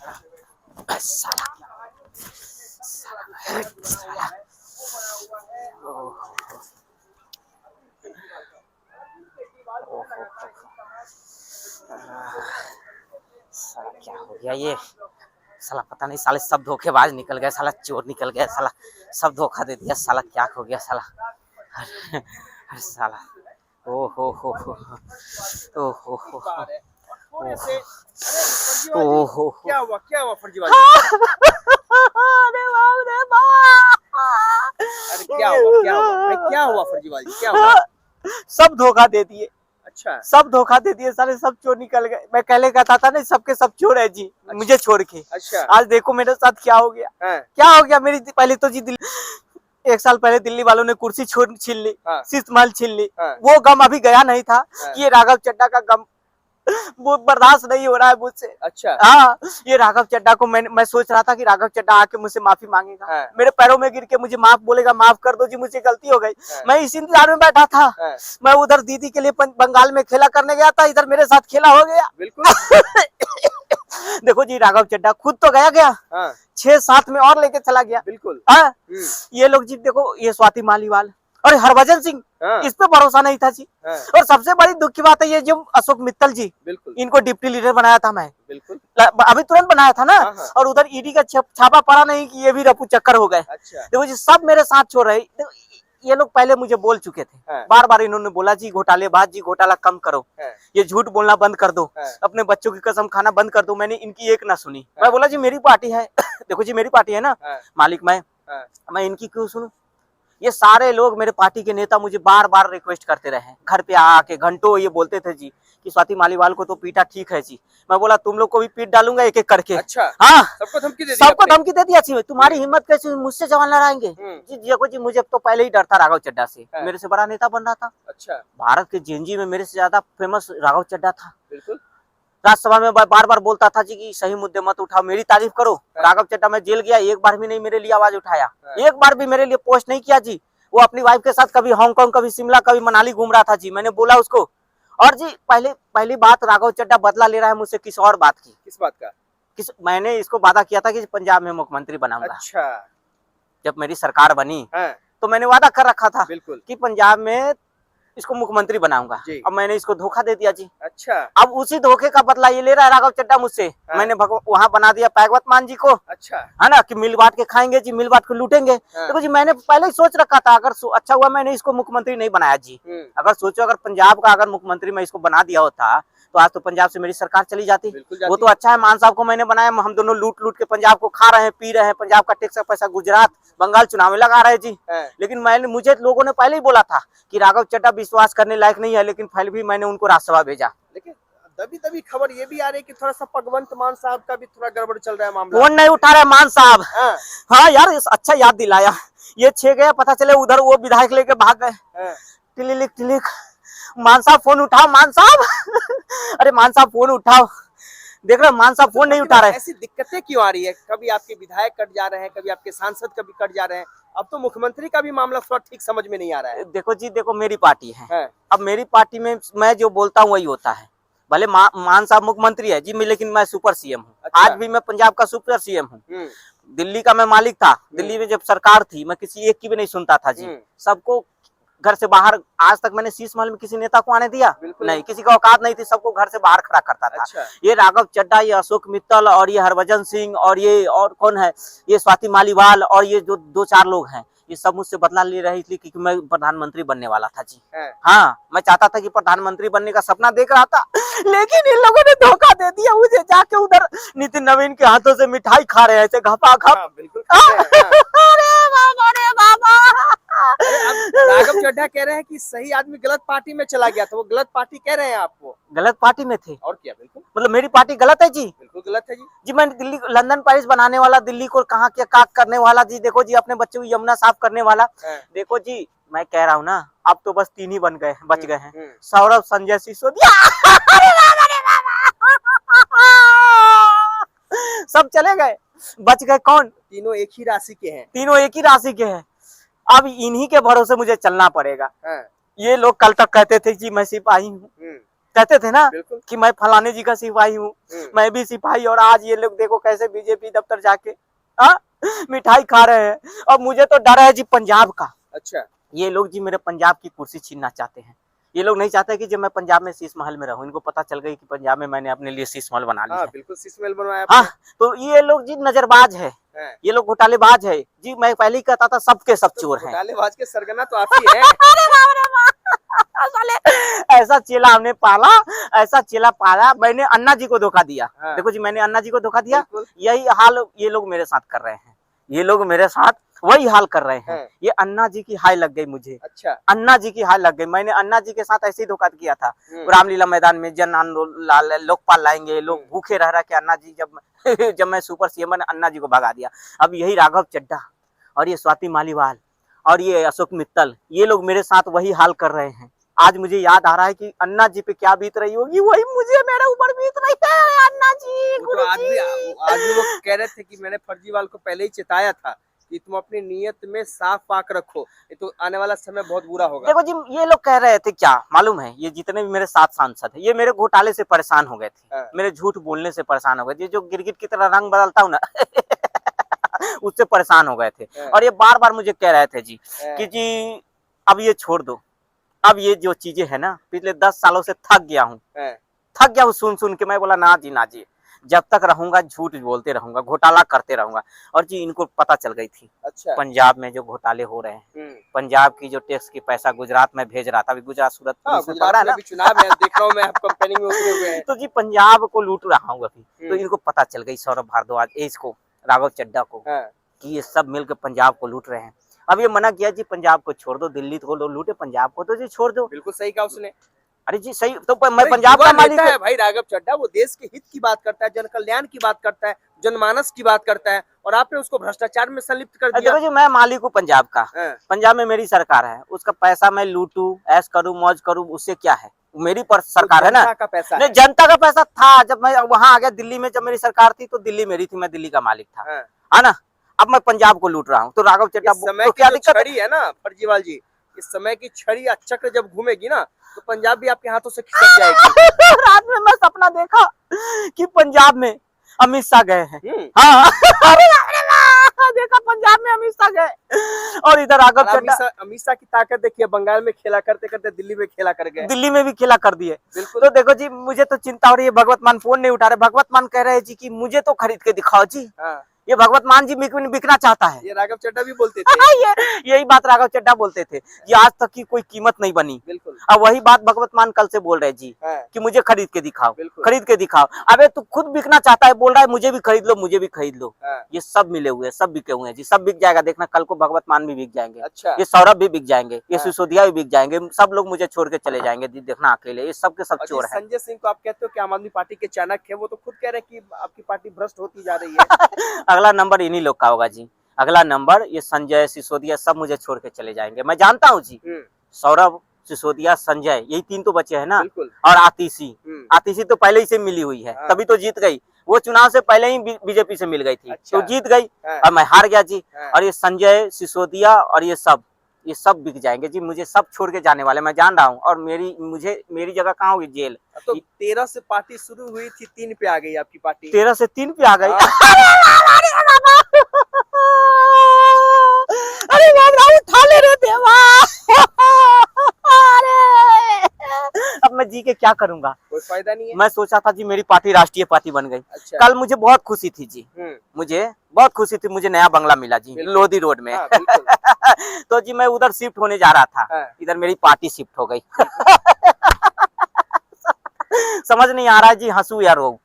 साला साला साला ओह, ओह, साला क्या हो गया ये। साला पता नहीं, साले सब धोखेबाज निकल गए, साला चोर निकल गया, साला सब धोखा दे दिया, साला क्या हो गया साला। अरे साला ओ हो हो क्या हुआ फर्जीवादी? अरे बाप रे बाप। अरे क्या हुआ फर्जीवादी, क्या हुआ? सब धोखा दे दिए। अच्छा, सब धोखा दे दिए, सारे सब चोर निकल गए। मैं पहले कहता था ना सबके सब चोर है जी। अच्छा, मुझे छोड़ के। अच्छा, आज देखो मेरे साथ क्या हो गया। क्या हो गया मेरी पहले तो जी दिल्ली, 1 साल पहले दिल्ली वालों ने कुर्सी छीन ली, शीश महल छीन ली। वो गम अभी गया नहीं था कि ये राघव चड्ढा का गम वो बर्दाश्त नहीं हो रहा है मुझसे। अच्छा, हाँ, ये राघव चड्ढा को मैं सोच रहा था कि राघव चड्ढा आके मुझसे माफी मांगेगा, मेरे पैरों में गिर के मुझे माफ बोलेगा, माफ कर दो जी मुझे गलती हो गई। मैं इस इंतजार में बैठा था। मैं उधर दीदी के लिए बंगाल में खेला करने गया था, इधर मेरे साथ खेला हो गया। बिल्कुल। देखो जी राघव चड्ढा खुद तो गया 6-7 में और लेके चला गया। बिल्कुल। ये लोग जी देखो, ये स्वाति मालीवाल और हरभजन सिंह, इस पे भरोसा नहीं था जी। और सबसे बड़ी दुख की बात है ये जो अशोक मित्तल जी, बिल्कुल, इनको डिप्टी लीडर बनाया था मैं। बिल्कुल, अभी तुरंत बनाया था ना। और उधर ईडी का छापा पड़ा नहीं कि ये भी रफू चक्कर हो गए। अच्छा। देखो जी सब मेरे साथ छोड़ रहे। ये लोग पहले मुझे बोल चुके थे, बार बार इन्होंने बोला जी घोटालेबाज जी, घोटाला कम करो, ये झूठ बोलना बंद कर दो, अपने बच्चों की कसम खाना बंद कर दो। मैंने इनकी एक ना सुनी। मैं बोला जी मेरी पार्टी है। देखो जी मेरी पार्टी है ना, मालिक मैं इनकी क्यों सुनूं। ये सारे लोग मेरे पार्टी के नेता मुझे बार बार रिक्वेस्ट करते रहे, घर पे आके घंटों ये बोलते थे जी कि स्वाति मालीवाल को तो पीटा ठीक है जी। मैं बोला तुम लोग को भी पीट डालूंगा एक एक करके। अच्छा। हाँ, सबको धमकी दे दिया जी। तुम्हारी हिम्मत कैसे मुझसे जवान लड़ाएंगे जी। देखो जी मुझे तो पहले ही डर था राघव चड्ढा से, मेरे से बड़ा नेता बन रहा था। अच्छा। भारत के जेएनजी में मेरे से ज्यादा फेमस राघव चड्ढा था। बिल्कुल। राज्यसभा में बार बार बोलता था जी कि सही मुद्दे मत उठाओ, मेरी तारीफ करो। राघव चड्ढा में जेल गया, एक बार भी नहीं मेरे लिए आवाज उठाया, एक बार भी मेरे लिए पोस्ट नहीं किया जी। वो अपनी वाइफ के साथ कभी हांगकांग, कभी शिमला, कभी मनाली घूम रहा था जी। मैंने बोला उसको। और जी पहली बात राघव चड्ढा बदला ले रहा है मुझसे किस और बात की। किस बात का? मैंने इसको वादा किया था कि पंजाब में मुख्यमंत्री बनाऊंगा। अच्छा। जब मेरी सरकार बनी तो मैंने वादा कर रखा था कि पंजाब में इसको मुख्यमंत्री बनाऊंगा। अब मैंने इसको धोखा दे दिया जी। अच्छा। अब उसी धोखे का बदला ये ले रहा है राघव चड्ढा मुझसे। मैंने वहां बना दिया भागवत मान जी को। अच्छा। है ना कि मिल बांट के खाएंगे जी, मिल बांट के लूटेंगे। देखो जी मैंने पहले ही सोच रखा था, अगर अच्छा हुआ मैंने इसको मुख्यमंत्री नहीं बनाया जी। अगर सोचो अगर पंजाब का अगर मुख्यमंत्री मैं इसको बना दिया होता तो आज तो पंजाब से मेरी सरकार चली जाती। वो तो अच्छा है मान साहब को मैंने बनाया, हम दोनों लूट लूट के पंजाब को खा रहे हैं, पी रहे हैं, पंजाब का टैक्स का पैसा गुजरात बंगाल चुनाव में लगा रहे हैं जी। लेकिन मुझे लोगों ने पहले ही बोला था कि राघव चड्ढा विश्वास करने लायक नहीं है, लेकिन फिर भी मैंने उनको राज्यसभा भेजा। लेकिन तभी खबर ये भी आ रही है कि थोड़ा सा भगवंत मान साहब का भी थोड़ा गड़बड़ चल रहा है मामला। फोन नहीं उठा रहे मान साहब। हाँ यार अच्छा याद दिलाया। ये 6 गया, पता चले उधर वो विधायक लेके भाग गए। टिलिक मान साहब फोन उठाओ मान साहब। अरे मान साहब फोन उठाओ। देख रहे मान साहब फोन नहीं उठा रहे। ऐसी दिक्कतें क्यों आ रही है? कभी आपके विधायक कट जा रहे हैं, कभी आपके सांसद कभी कट जा रहे हैं। अब तो मुख्यमंत्री का भी मामला थोड़ा ठीक समझ में नहीं आ रहा है। देखो जी देखो मेरी पार्टी है। अब मेरी पार्टी में मैं जो बोलता हूँ वही होता है। भले मान साहब मुख्यमंत्री है जी, लेकिन मैं सुपर सीएम हूँ। अच्छा। आज भी मैं पंजाब का सुपर सीएम हूँ। दिल्ली का मैं मालिक था। दिल्ली में जब सरकार थी मैं किसी एक की भी नहीं सुनता था जी। सबको घर से बाहर, आज तक मैंने शीश महल में किसी नेता को आने दिया नहीं, किसी का औकात नहीं थी, सबको घर से बाहर खड़ा करता था। अच्छा। ये राघव चड्ढा, ये अशोक मित्तल और ये हरभजन सिंह और ये और कौन है, ये स्वाति मालीवाल और ये जो 2-4 लोग हैं, ये सब मुझसे बदला ले रहे इसलिए क्योंकि मैं प्रधानमंत्री बनने वाला था जी। हाँ मैं चाहता था कि प्रधानमंत्री बनने का सपना देख रहा था, लेकिन इन लोगों ने धोखा दे दिया मुझे। जाके उधर नितिन नवीन के हाथों से मिठाई खा रहे हैं ऐसे घपा घप। अरे बाबा राघव चड्ढा कह रहे हैं कि सही आदमी गलत पार्टी में चला गया था। वो गलत पार्टी कह रहे हैं आपको? गलत पार्टी में थे और क्या? बिल्कुल मतलब मेरी पार्टी गलत है जी। बिल्कुल गलत है जी। मैंने दिल्ली लंदन पेरिस बनाने वाला, दिल्ली को कहाँ क्या काक करने वाला जी। देखो जी अपने बच्चों की यमुना साफ करने वाला। देखो जी मैं कह रहा हूँ ना, अब तो बस 3 ही बच गए हैं, सौरभ, संजय, सिसोदिया। सब चले गए, बच गए कौन? तीनों एक ही राशि के हैं। तीनों एक ही राशि के हैं। अब इन्हीं के भरोसे मुझे चलना पड़ेगा। ये लोग कल तक कहते थे कि मैं सिपाही हूँ, कहते थे ना बिल्कुल। कि मैं फलाने जी का सिपाही हूँ, मैं भी सिपाही, और आज ये लोग देखो कैसे बीजेपी दफ्तर जाके मिठाई खा रहे हैं। और मुझे तो डर है जी पंजाब का। अच्छा, ये लोग जी मेरे पंजाब की कुर्सी छीनना चाहते हैं। ये लोग नहीं चाहते कि जब मैं पंजाब में शीश महल में रहूं। इनको पता चल गई कि पंजाब में मैंने अपने लिए शीश महल बना लिया हाँ है। बिल्कुल शीश महल बनवाया हाँ, आपने। तो ये लोग जी नजरबाज है, हाँ। ये लोग घोटालेबाज है जी। मैं पहले ही कहता था सबके सब तो चोर हैं। घोटालेबाज के सरगना तो आप ही हैं। अरे बाप रे बाप! साले ऐसा चेला हमने पाला, ऐसा चेला पाला, मैंने अन्ना जी को धोखा दिया। हाँ। देखो जी, मैंने अन्ना जी को धोखा दिया। बिल्कुल। यही हाल ये लोग मेरे साथ कर रहे हैं। ये लोग मेरे साथ वही हाल कर रहे हैं। हाँ। ये अन्ना जी की हाय लग गई मुझे। अच्छा। अन्ना जी की हाय लग गई। मैंने अन्ना जी के साथ ऐसे ही धोखा किया था। रामलीला मैदान में जन आंदोलन लोकपाल लाएंगे, लोग भूखे रह के अन्ना जी जब मैं सुपर सीएम बना, अन्ना जी को भगा दिया। अब यही राघव चड्ढा और ये स्वाति मालीवाल और ये अशोक मित्तल, ये लोग मेरे साथ वही हाल कर रहे हैं। आज मुझे याद आ रहा है कि अन्ना जी पे क्या बीत रही होगी, वही मुझे मेरे ऊपर बीत रही है। अन्ना जी, वो तो आज भी वो कह रहे थे कि मैंने फर्जीवाल को पहले ही चेताया था कि तुम अपनी नीयत में साफ पाक रखो, ये तो आने वाला समय बहुत बुरा होगा। देखो जी, ये लोग कह रहे थे क्या मालूम है, ये जितने भी मेरे साथ सांसद है, ये मेरे घोटाले से परेशान हो गए थे। हाँ। मेरे झूठ बोलने से परेशान हो गए थे। जो गिरगिट की तरह रंग बदलता हूँ ना उससे परेशान हो गए थे। हाँ। और ये बार बार मुझे कह रहे थे जी हाँ। कि जी अब ये छोड़ दो, अब ये जो चीजें है ना, पिछले 10 सालों से थक गया हूँ, हाँ। थक गया हूँ सुन सुन के। मैं बोला ना जी, ना जी, जब तक रहूंगा झूठ बोलते रहूंगा, घोटाला करते रहूंगा। और जी इनको पता चल गई थी अच्छा। पंजाब में जो घोटाले हो रहे हैं, पंजाब की जो टैक्स की पैसा गुजरात में भेज रहा था, अभी गुजरात सूरत हाँ, पुलिस ने पकड़ा गुजरात में ना। भी चुनाव है, देख रहा हूँ मैं, आप कंपेनिंग में उतरे हुए हैं। तो जी पंजाब को लूट रहा हूँ अभी। तो इनको पता चल गई, सौरभ भारद्वाज, इसको, राघव चड्ढा को, हाँ। कि ये सब मिलकर पंजाब को लूट रहे हैं। अब ये मना किया जी पंजाब को छोड़ दो, दिल्ली को लूटे, पंजाब को तो जी छोड़ दो। बिल्कुल सही कहा उसने। अरे जी सही, तो मैं पंजाब युवा का मालिक नेता है भाई राघव चड्ढा, वो देश के हित की बात करता है, जन कल्याण की बात करता है, जनमानस की बात करता है, और आपने उसको भ्रष्टाचार में संलिप्त कर दिया। देखो जी, मैं मालिक हूँ पंजाब का। हाँ। पंजाब में मेरी सरकार है, उसका पैसा मैं लूटूं, ऐश करूं, मौज करूं, उससे क्या है? मेरी सरकार है ना। जनता का पैसा नहीं, है। जनता का पैसा था। जब मैं वहां आ गया दिल्ली में, जब मेरी सरकार थी तो दिल्ली मेरी थी, मैं दिल्ली का मालिक था, हाँ। है ना। अब मैं पंजाब को लूट रहा हूँ, तो राघव चड्ढा इस समय तो की क्या जो दिक्कत है? छड़ी है ना फर्जीवाल जी, इस समय की छड़ी या चक्र जब घूमेगी ना, तो पंजाब भी आपके हाथों से खिसक जाएगी। रात में मैं सपना देखा कि पंजाब में अमित शाह गए हैं। हाँ अरे बाप रे बाप! देखा पंजाब में अमित शाह गए, और इधर राघव चड्ढा। अमित शाह की ताकत देखिए, बंगाल में खेला करते करते दिल्ली में खेला कर गए। दिल्ली में भी खेला कर दिए। बिल्कुल। तो देखो जी, मुझे तो चिंता हो रही है। भगवत मान फोन नहीं उठा रहे। भगवत मान कह रहे हैं जी कि मुझे तो खरीद के दिखाओ जी। हाँ। ये भगवत मान जी बिकना चाहता है। ये राघव चड्ढा भी बोलते थे। यही बात राघव चड्ढा बोलते थे, ये आज तक की कोई कीमत नहीं बनी। बिल्कुल। अब वही बात भगवत मान कल से बोल रहे जी हाँ। कि मुझे खरीद के दिखाओ, बिल्कुल। खरीद के दिखाओ। अबे तू खुद बिकना चाहता है, बोल रहा है मुझे भी खरीद लो, मुझे भी खरीद लो। हाँ। ये सब मिले हुए हैं, सब बिके हुए हैं जी, सब बिक जाएगा। देखना कल को भगवत मान भी बिक जाएंगे। अच्छा। ये सौरभ भी बिक जाएंगे, ये हाँ। सिसोदिया भी बिक जाएंगे। सब लोग मुझे छोड़ के चले जाएंगे जी, देखना अकेले। ये सब के सब और चोर है। संजय सिंह को आप कहते हो कि आम आदमी पार्टी के चाणक्य है, वो तो खुद कह रहे हैं कि आपकी पार्टी भ्रष्ट होती जा रही है। अगला नंबर इन्हीं लोग का होगा जी। अगला नंबर ये संजय, सिसोदिया सब मुझे छोड़ के चले जाएंगे, मैं जानता हूँ जी। सौरभ, सिसोदिया, संजय, यही 3 तो बचे हैं ना। बिल्कुल। और आतिशी, आतिशी तो पहले ही से मिली हुई है। हाँ। तभी तो जीत गई। वो चुनाव से पहले ही बीजेपी से मिल गई थी। अच्छा। तो जीत गई। हाँ। और मैं हार गया जी। हाँ। और ये संजय, सिसोदिया और ये सब बिक जाएंगे जी, मुझे सब छोड़ के जाने वाले, मैं जान रहा हूँ। और मेरी जगह कहाँ होगी? जेल। तो 13 से पार्टी शुरू हुई थी, 3 पे आ गई आपकी पार्टी। 13 से 3 पे आ गई। अरे बाबा उठा ले रे देवा। अरे अब मैं जी के क्या करूंगा? कोई फायदा नहीं है। मैं सोचा था जी मेरी पार्टी राष्ट्रीय पार्टी बन गई। अच्छा। कल मुझे बहुत खुशी थी जी, मुझे बहुत खुशी थी। मुझे नया बंगला मिला जी लोधी रोड में। हाँ, बिल्कुल। तो जी मैं उधर शिफ्ट होने जा रहा था। हाँ। इधर मेरी पार्टी शिफ्ट हो गई। समझ नहीं आ रहा है जी, हंसू या रो,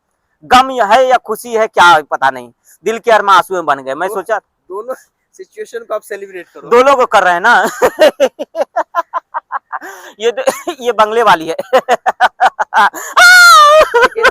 गम है या खुशी है, क्या पता नहीं। दिल के अरमा आंसू में बन गए। मैं सोचा दोनों सिचुएशन को आप सेलिब्रेट करो। दोनों को कर रहे हैं ना। ये बंगले वाली है।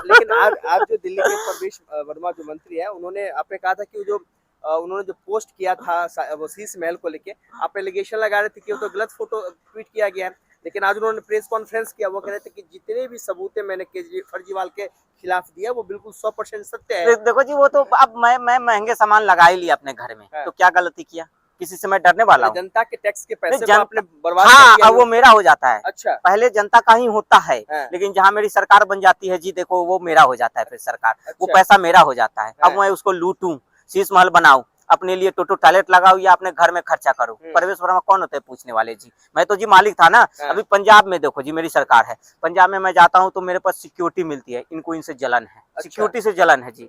लेकिन आज जो दिल्ली के प्रवेश वर्मा जो मंत्री है, उन्होंने आपने कहा था कि उन्होंने जो पोस्ट किया था वो शीश महल को लेके, आप एलिगेशन लगा रहे थे कि वो तो गलत फोटो ट्वीट किया गया है। लेकिन आज उन्होंने प्रेस कॉन्फ्रेंस किया, वो कह रहे थे कि जितने भी सबूत मैंने फर्जीवाल के खिलाफ दिया वो बिल्कुल 100% सत्य है। देखो जी, वो तो अब मैं महंगे सामान लगा ही लिया अपने घर में। हाँ। तो क्या गलती किया? किसी से मैं डरने वाला हूँ? जनता के टैक्स के पैसे को जन- आपने बर्बाद हाँ, कर दिया। अब वो मेरा हो जाता है। अच्छा, पहले जनता का ही होता है, हाँ। लेकिन जहाँ मेरी सरकार बन जाती है जी, देखो वो मेरा हो जाता है फिर सरकार, वो अच्छा। पैसा मेरा हो जाता है। अब हाँ। मैं उसको लूटूं, शीश महल बनाऊं, अपने लिए टोटो टॉयलेट लगाऊं या अपने घर में खर्चा करूं। परवेश वर्मा कौन होते हैं पूछने वाले जी? मैं तो जी मालिक था ना। हाँ। अभी पंजाब में देखो जी, मेरी सरकार है, पंजाब में मैं जाता हूँ तो मेरे पास सिक्योरिटी मिलती है, इनको इनसे जलन है, अच्छा। सिक्योरिटी से जलन है जी।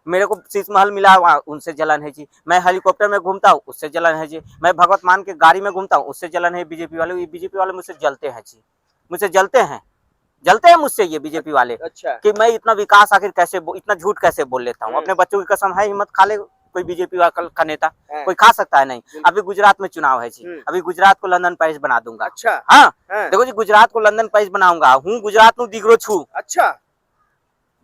मेरे को शीश महल मिला वहाँ, उनसे जलन है जी। मैं हेलीकॉप्टर में घूमता हूँ, उससे जलन है जी। मैं भगवत मान के गाड़ी में घूमता हूँ, उससे जलन है बीजेपी वाले। ये बीजेपी वाले मुझसे जलते हैं जी, मुझसे जलते हैं मुझसे ये बीजेपी वाले। अच्छा। कि मैं इतना विकास आखिर कैसे इतना झूठ कैसे बोल लेता हूँ? अपने बच्चों की कसम है, हिम्मत खा ले कोई बीजेपी का नेता, कोई खा सकता है? नहीं। अभी गुजरात में चुनाव है जी, अभी गुजरात को लंदन पेरिस बना दूंगा। अच्छा। हाँ, हाँ। देखो जी, गुजरात को लंदन पेरिस बनाऊंगा। हूँ गुजरात નું દીકરો છું। अच्छा,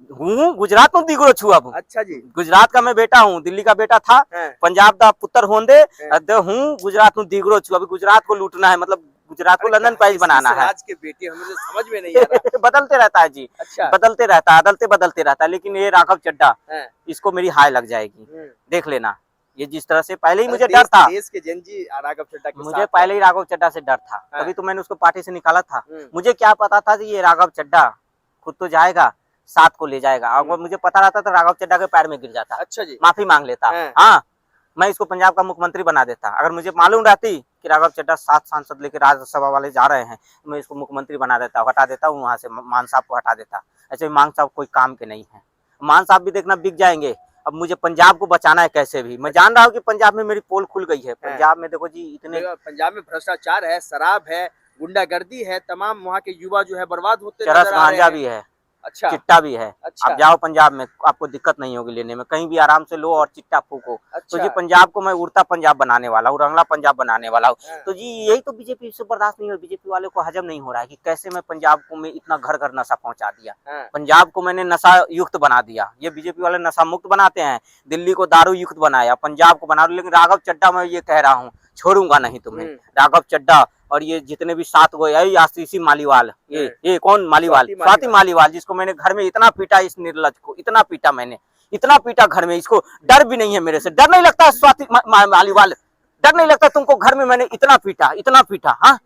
हूँ गुजरात નું દીકરો છું। अब अच्छा जी। गुजरात का मैं बेटा हूँ, दिल्ली का बेटा था, हाँ। पंजाब का पुत्र होंदे, हूँ गुजरात નું દીકરો છું। अभी गुजरात को लूटना है, मतलब गुजरात को लंदन पेरिस बनाना है। राज के बेटे हमें तो समझ में नहीं आ रहा। बदलते रहता है जी, अच्छा। बदलते रहता है, बदलते रहता है। लेकिन ये राघव चड्ढा, हाँ। इसको मेरी हाय लग जाएगी, देख लेना। ये जिस तरह से पहले ही मुझे देश- डर था, देश के जनजी राघव चड्ढा के मुझे साथ पहले ही राघव चड्ढा से डर था, हाँ। तभी तो मैंने उसको पार्टी से निकाला था। हम्म। मुझे क्या पता था कि ये राघव चड्ढा खुद तो जाएगा, साथ को ले जाएगा। अगर मुझे पता रहता तो राघव चड्ढा के पैर में गिर जाता, अच्छा जी। माफी मांग लेता। हाँ। हाँ, मैं इसको पंजाब का मुख्यमंत्री बना देता। अगर मुझे मालूम रहती कि राघव चड्ढा 7 सांसद लेकर राज्यसभा वाले जा रहे हैं, मैं इसको मुख्यमंत्री बना देता, हटा देता हूँ वहां से, मान साहब को हटा देता। ऐसे मान साहब कोई काम के नहीं है, मान साहब भी देखना बिक जाएंगे। अब मुझे पंजाब को बचाना है कैसे भी। मैं जान रहा हूँ कि पंजाब में मेरी पोल खुल गई है। पंजाब में देखो जी, इतने पंजाब में भ्रष्टाचार है, शराब है, गुंडागर्दी है, तमाम वहाँ के युवा जो है बर्बाद होते चरस नजर आ रहे गांजा हैं। भी है, अच्छा। चिट्टा भी है। अच्छा। आप जाओ पंजाब में, आपको दिक्कत नहीं होगी लेने में, कहीं भी आराम से लो और चिट्टा फूको। अच्छा। तो जी पंजाब को मैं उड़ता पंजाब बनाने वाला हूँ, रंगला पंजाब बनाने वाला हूँ। हाँ। तो जी यही तो बीजेपी से बर्दाश्त नहीं हो, बीजेपी वाले को हजम नहीं हो रहा है कि कैसे मैं पंजाब को में इतना घर घर नशा पहुंचा दिया। हाँ। पंजाब को मैंने नशा युक्त बना दिया। ये बीजेपी वाले नशा मुक्त बनाते हैं, दिल्ली को दारू युक्त बनाया, पंजाब को बना। लेकिन राघव चड्ढा, मैं ये कह रहा हूँ, छोड़ूंगा नहीं तुम्हें। राघव चड्ढा और ये जितने भी 7 गो आशीषी मालीवाल, ये कौन मालीवाल, स्वाति मालीवाल, जिसको मैंने घर में इतना पीटा, इस निर्लज को इतना पीटा मैंने, इतना पीटा घर में, इसको डर भी नहीं है मेरे से। डर नहीं लगता स्वाति मालीवाल, डर नहीं लगता तुमको? घर में मैंने इतना पीटा। हाँ,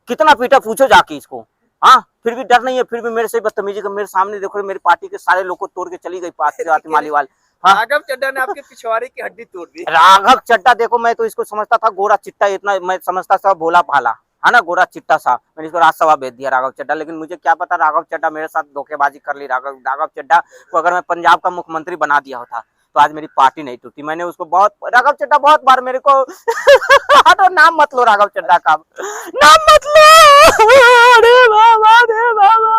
कितना पीटा पूछो जाके इसको। हाँ, फिर भी डर नहीं है, फिर भी मेरे से बदतमीजी का। मेरे सामने देखो, मेरी पार्टी के सारे लोग को तोड़ के चली गई स्वाति मालीवाल। हाँ? राघव चड्ढा ने आपके पिछवाड़े की हड्डी तोड़ दी। राघव चड्ढा देखो, मैं तो इसको समझता था गोरा चिट्टा, इतना मैं समझता था भोला भाला, है ना, गोरा चिट्टा सा। मैंने इसको राज्यसभा भेज दिया राघव चड्ढा। लेकिन मुझे क्या पता राघव चड्ढा मेरे साथ धोखेबाजी कर ली। राघव चड्ढा को अगर मैं पंजाब का मुख्यमंत्री बना दिया होता तो आज मेरी पार्टी नहीं टूटी। मैंने उसको राघव चड्ढा बहुत बार मेरे को हटो, नाम मत लो राघव चड्ढा का, नाम मत लो। अरे बाबा,